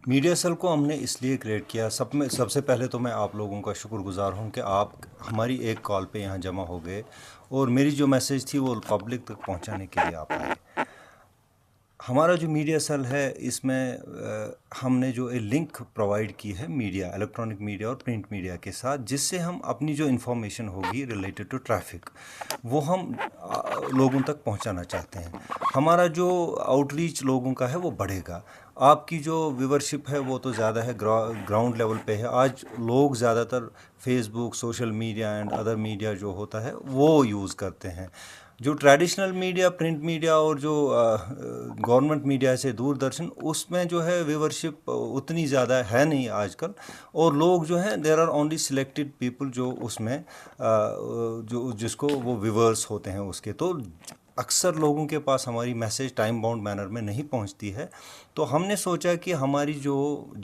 Media cell کو ہم نے اس لیے کریٹ کیا، سب سے پہلے تو میں آپ لوگوں کا شکر گزار ہوں کہ آپ ہماری ایک کال پہ یہاں جمع ہو گئے اور میری جو میسیج تھی وہ پبلک تک پہنچانے کے لیے آپ آئے۔ ہمارا جو میڈیا سیل ہے اس میں ہم نے جو لنک پرووائڈ کی ہے میڈیا، الیکٹرانک میڈیا اور پرنٹ میڈیا کے ساتھ، جس سے ہم اپنی جو انفارمیشن ہوگی ریلیٹڈ ٹو ٹریفک وہ ہم لوگوں تک پہنچانا چاہتے ہیں۔ ہمارا جو آؤٹ ریچ لوگوں کا ہے وہ بڑھے گا۔ آپ کی جو ویورشپ ہے وہ تو زیادہ ہے، گراؤنڈ لیول پہ ہے۔ آج لوگ زیادہ تر Facebook, social media and other media جو ہوتا ہے وہ یوز کرتے ہیں۔ جو ٹریڈیشنل میڈیا، پرنٹ میڈیا اور جو گورنمنٹ میڈیا سے دوردرشن، اس میں جو ہے ویورشپ اتنی زیادہ ہے نہیں آج کل، اور لوگ جو ہیں there are only selected people جو اس میں جو جس کو وہ ویورس ہوتے ہیں اس کے، تو اکثر لوگوں کے پاس ہماری میسیج ٹائم باؤنڈ مینر میں نہیں پہنچتی ہے۔ تو ہم نے سوچا کہ ہماری جو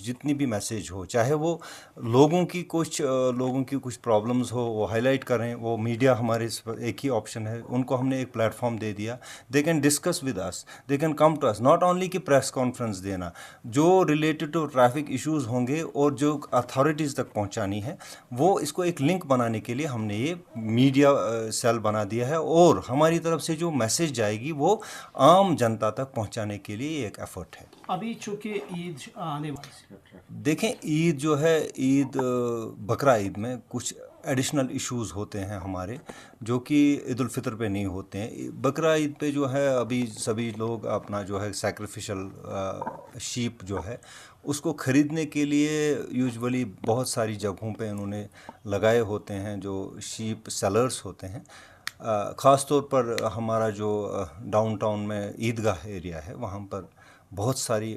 جتنی بھی میسیج ہو، چاہے وہ لوگوں کی کچھ پرابلمز ہو وہ ہائی لائٹ کریں، وہ میڈیا ہمارے ایک ہی آپشن ہے، ان کو ہم نے ایک پلیٹ فارم دے دیا۔ They can discuss with us, they can come to us, not only کہ پریس کانفرنس دینا، جو ریلیٹڈ ٹو ٹریفک ایشوز ہوں گے اور جو اتھارٹیز تک پہنچانی ہے، وہ اس کو ایک لنک بنانے کے لیے ہم نے یہ میڈیا سیل بنا دیا ہے، اور ہماری طرف سے جو میسیج جائے گی وہ عام جنتا تک پہنچانے کے لیے یہ ایک ایفرٹ ہے۔ ابھی چونکہ عید آنے والی ہے، دیکھیں عید جو ہے، عید بقرہ عید میں کچھ ایڈیشنل ایشوز ہوتے ہیں ہمارے جو کہ عید الفطر پہ نہیں ہوتے ہیں۔ بقرہ عید پہ جو ہے ابھی سبھی لوگ اپنا جو ہے سیکریفیشل شیپ جو ہے اس کو خریدنے کے لیے یوزولی بہت ساری جگہوں پہ انہوں نے لگائے ہوتے ہیں جو شیپ سیلرز ہوتے ہیں۔ خاص طور پر ہمارا جو ڈاؤن ٹاؤن میں عیدگاہ ایریا ہے وہاں پر بہت ساری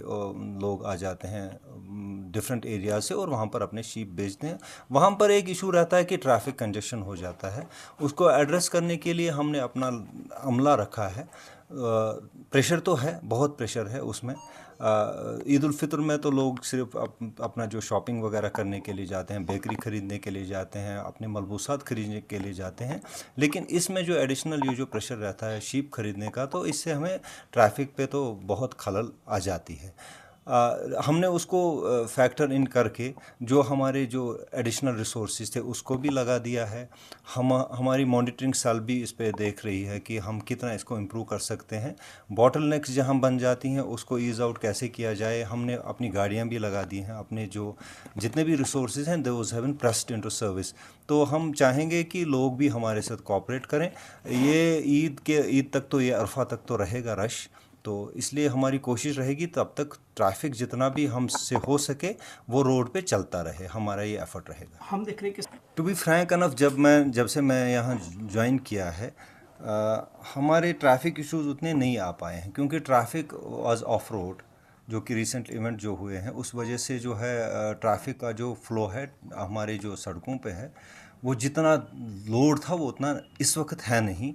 لوگ آ جاتے ہیں ڈفرینٹ ایریا سے اور وہاں پر اپنے شیپ بیچتے ہیں۔ وہاں پر ایک ایشو رہتا ہے کہ ٹریفک کنجیشن ہو جاتا ہے، اس کو ایڈریس کرنے کے لیے ہم نے اپنا عملہ رکھا ہے۔ پریشر تو ہے، بہت پریشر ہے اس میں۔ عید الفطر میں تو لوگ صرف اپنا جو شاپنگ وغیرہ کرنے کے لیے جاتے ہیں، بیکری خریدنے کے لیے جاتے ہیں، اپنے ملبوسات خریدنے کے لیے جاتے ہیں، لیکن اس میں جو ایڈیشنل یہ جو پریشر رہتا ہے شیپ خریدنے کا، تو اس سے ہمیں ٹریفک پہ تو بہت خلل آ جاتی ہے۔ ہم نے اس کو فیکٹر ان کر کے جو ہمارے جو ایڈیشنل ریسورسز تھے اس کو بھی لگا دیا ہے۔ ہماری مانیٹرنگ سیل بھی اس پہ دیکھ رہی ہے کہ ہم کتنا اس کو امپروو کر سکتے ہیں۔ باٹل نیکس جہاں بن جاتی ہیں اس کو ایز آؤٹ کیسے کیا جائے، ہم نے اپنی گاڑیاں بھی لگا دی ہیں، اپنے جو جتنے بھی ریسورسز ہیں those have been pressed into service. تو ہم چاہیں گے کہ لوگ بھی ہمارے ساتھ کوآپریٹ کریں۔ یہ عید تک تو، یہ عرفہ تک تو رہے گا رش، تو اس لیے ہماری کوشش رہے گی تب تک ٹریفک جتنا بھی ہم سے ہو سکے وہ روڈ پہ چلتا رہے، ہمارا یہ ایفرٹ رہے گا۔ ہم دیکھ رہے ہیں کہ ٹو بی فرینک انف، جب سے میں یہاں جوائن کیا ہے ہمارے ٹریفک ایشوز اتنے نہیں آ پائے ہیں، کیونکہ ٹریفک واز آف روڈ، جو کہ ریسنٹ ایونٹ جو ہوئے ہیں اس وجہ سے جو ہے ٹریفک کا جو فلو ہے ہمارے جو سڑکوں پہ ہے وہ جتنا لوڈ تھا وہ اتنا اس وقت ہے نہیں۔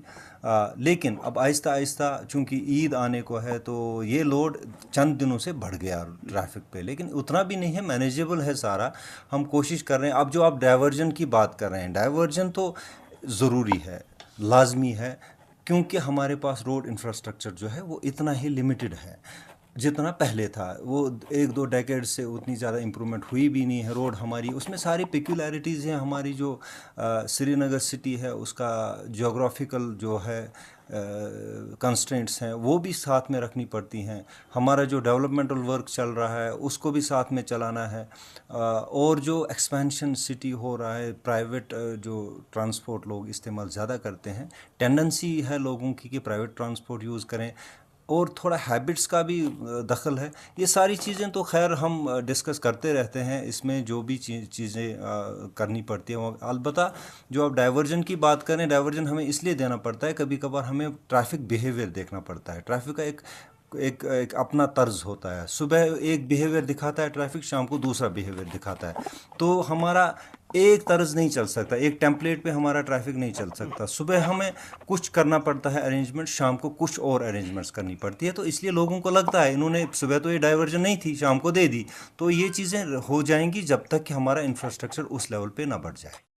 لیکن اب آہستہ آہستہ چونکہ عید آنے کو ہے تو یہ لوڈ چند دنوں سے بڑھ گیا ٹریفک پہ، لیکن اتنا بھی نہیں ہے، مینیجیبل ہے سارا۔ ہم کوشش کر رہے ہیں۔ اب جو آپ ڈائیورژن کی بات کر رہے ہیں، ڈائیورژن تو ضروری ہے، لازمی ہے، کیونکہ ہمارے پاس روڈ انفراسٹرکچر جو ہے وہ اتنا ہی لمیٹڈ ہے جتنا پہلے تھا۔ وہ ایک دو ڈیکیڈ سے اتنی زیادہ امپرومنٹ ہوئی بھی نہیں ہے روڈ ہماری۔ اس میں ساری پیکولیرٹیز ہیں، ہماری جو سری نگر سٹی ہے اس کا جغرافیکل جو ہے کنسٹرینٹس ہیں وہ بھی ساتھ میں رکھنی پڑتی ہیں۔ ہمارا جو ڈیولپمنٹل ورک چل رہا ہے اس کو بھی ساتھ میں چلانا ہے، اور جو ایکسپینشن سٹی ہو رہا ہے، پرائیویٹ جو ٹرانسپورٹ لوگ استعمال زیادہ کرتے ہیں، ٹینڈنسی ہے لوگوں کی کہ پرائیویٹ ٹرانسپورٹ یوز کریں، اور تھوڑا ہیبٹس کا بھی دخل ہے۔ یہ ساری چیزیں تو خیر ہم ڈسکس کرتے رہتے ہیں، اس میں جو بھی چیزیں کرنی پڑتی ہیں۔ البتہ جو آپ ڈائیورژن کی بات کریں، ڈائیورژن ہمیں اس لیے دینا پڑتا ہے، کبھی کبھار ہمیں ٹریفک بیہیویئر دیکھنا پڑتا ہے۔ ٹریفک کا ایک اپنا طرز ہوتا ہے، صبح ایک بیہیویئر دکھاتا ہے ٹریفک، شام کو دوسرا بیہیویئر دکھاتا ہے، تو ہمارا ایک طرز نہیں چل سکتا، ایک ٹیمپلیٹ پہ ہمارا ٹریفک نہیں چل سکتا۔ صبح ہمیں کچھ کرنا پڑتا ہے ارینجمنٹ، شام کو کچھ اور ارینجمنٹس کرنی پڑتی ہے، تو اس لیے لوگوں کو لگتا ہے انہوں نے صبح تو یہ ڈائیورژن نہیں تھی، شام کو دے دی، تو یہ چیزیں ہو جائیں گی جب تک کہ ہمارا انفراسٹرکچر اس لیول پہ نہ بڑھ جائے۔